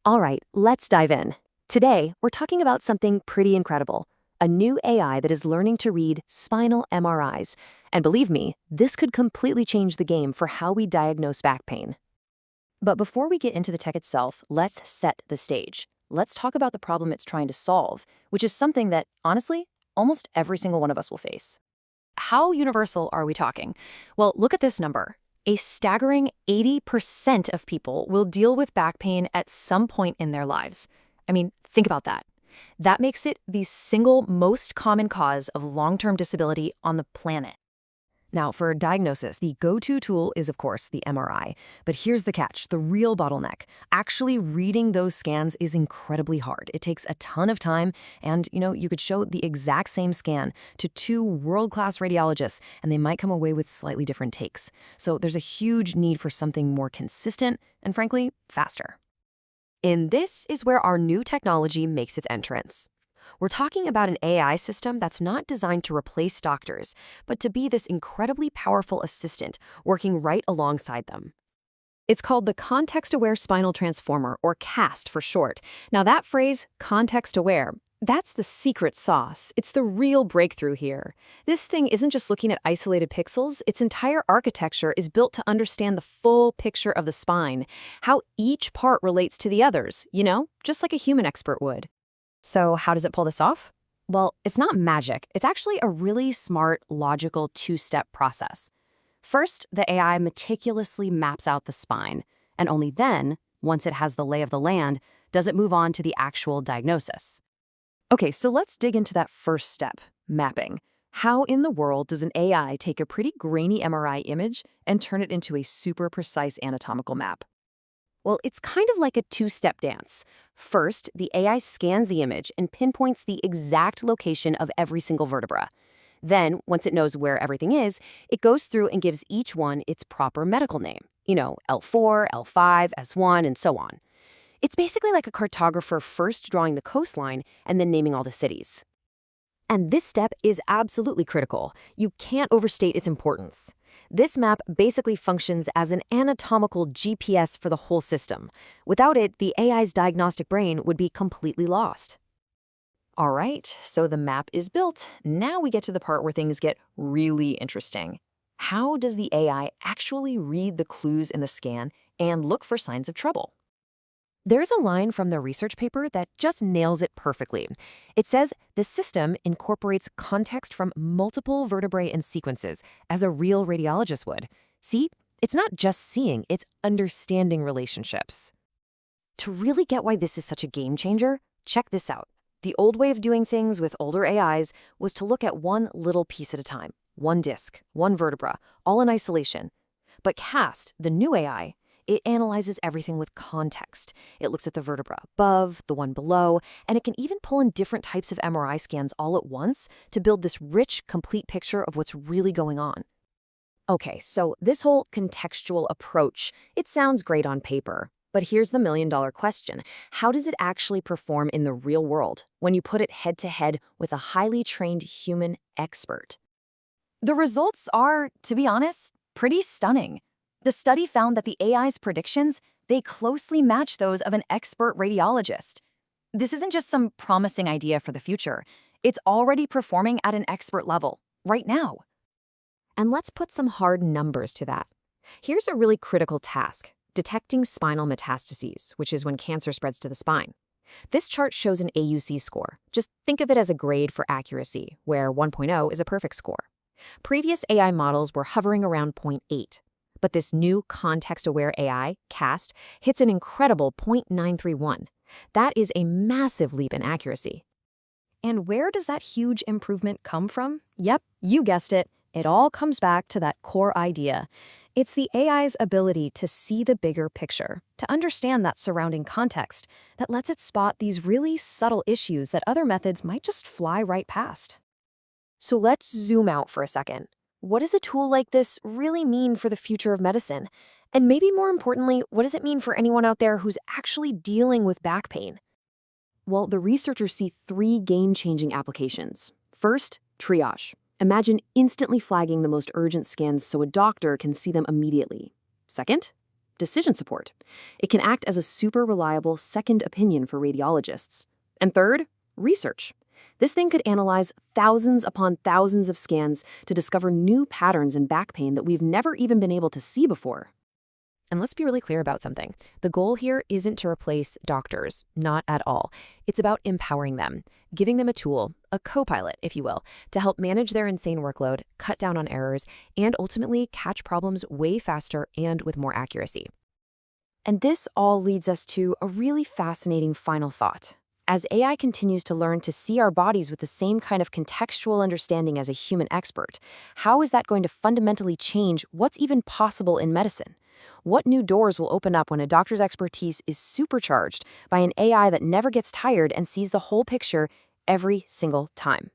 All right, let's dive in. Today, we're talking about something pretty incredible, a new AI that is learning to read spinal MRIs. And believe me, this could completely change the game for how we diagnose back pain. But before we get into the tech itself, let's set the stage. Let's talk about the problem it's trying to solve, which is something that, honestly, almost every single one of us will face. How universal are we talking? Well, look at this number. A staggering 80% of people will deal with back pain at some point in their lives. I mean, think about that. That makes it the single most common cause of long-term disability on the planet. Now, for diagnosis, the go-to tool is, of course, the MRI. But here's the catch, the real bottleneck. Actually reading those scans is incredibly hard. It takes a ton of time, and, you could show the exact same scan to two world-class radiologists, and they might come away with slightly different takes. So there's a huge need for something more consistent and, frankly, faster. And this is where our new technology makes its entrance. We're talking about an AI system that's not designed to replace doctors, but to be this incredibly powerful assistant working right alongside them. It's called the Context-Aware Spinal Transformer, or CAST for short. Now that phrase, context-aware, that's the secret sauce. It's the real breakthrough here. This thing isn't just looking at isolated pixels, its entire architecture is built to understand the full picture of the spine, how each part relates to the others, just like a human expert would. So how does it pull this off? Well, it's not magic. It's actually a really smart, logical two-step process. First, the AI meticulously maps out the spine, and only then, once it has the lay of the land, does it move on to the actual diagnosis. Okay, so let's dig into that first step, mapping. How in the world does an AI take a pretty grainy MRI image and turn it into a super precise anatomical map? Well, it's kind of like a two-step dance. First, the AI scans the image and pinpoints the exact location of every single vertebra. Then, once it knows where everything is, it goes through and gives each one its proper medical name. L4, L5, S1, and so on. It's basically like a cartographer first drawing the coastline and then naming all the cities. And this step is absolutely critical. You can't overstate its importance. This map basically functions as an anatomical GPS for the whole system. Without it, the AI's diagnostic brain would be completely lost. All right, so the map is built. Now we get to the part where things get really interesting. How does the AI actually read the clues in the scan and look for signs of trouble? There's a line from the research paper that just nails it perfectly. It says the system incorporates context from multiple vertebrae and sequences, as a real radiologist would. See, it's not just seeing, it's understanding relationships. To really get why this is such a game changer, check this out. The old way of doing things with older AIs was to look at one little piece at a time, one disc, one vertebra, all in isolation. But CAST, the new AI, it analyzes everything with context. It looks at the vertebra above, the one below, and it can even pull in different types of MRI scans all at once to build this rich, complete picture of what's really going on. Okay, so this whole contextual approach, it sounds great on paper. But here's the million-dollar question. How does it actually perform in the real world when you put it head-to-head with a highly trained human expert? The results are, to be honest, pretty stunning. The study found that the AI's predictions, they closely match those of an expert radiologist. This isn't just some promising idea for the future. It's already performing at an expert level, right now. And let's put some hard numbers to that. Here's a really critical task, detecting spinal metastases, which is when cancer spreads to the spine. This chart shows an AUC score. Just think of it as a grade for accuracy, where 1.0 is a perfect score. Previous AI models were hovering around 0.8. But this new context-aware AI, CAST, hits an incredible 0.931. That is a massive leap in accuracy. And where does that huge improvement come from? Yep, you guessed it. It all comes back to that core idea. It's the AI's ability to see the bigger picture, to understand that surrounding context, that lets it spot these really subtle issues that other methods might just fly right past. So let's zoom out for a second. What does a tool like this really mean for the future of medicine? And maybe more importantly, what does it mean for anyone out there who's actually dealing with back pain? Well, the researchers see three game-changing applications. First, triage. Imagine instantly flagging the most urgent scans so a doctor can see them immediately. Second, decision support. It can act as a super reliable second opinion for radiologists. And third, research. This thing could analyze thousands upon thousands of scans to discover new patterns in back pain that we've never even been able to see before. And let's be really clear about something. The goal here isn't to replace doctors, not at all. It's about empowering them, giving them a tool, a co-pilot, if you will, to help manage their insane workload, cut down on errors, and ultimately catch problems way faster and with more accuracy. And this all leads us to a really fascinating final thought. As AI continues to learn to see our bodies with the same kind of contextual understanding as a human expert, how is that going to fundamentally change what's even possible in medicine? What new doors will open up when a doctor's expertise is supercharged by an AI that never gets tired and sees the whole picture every single time?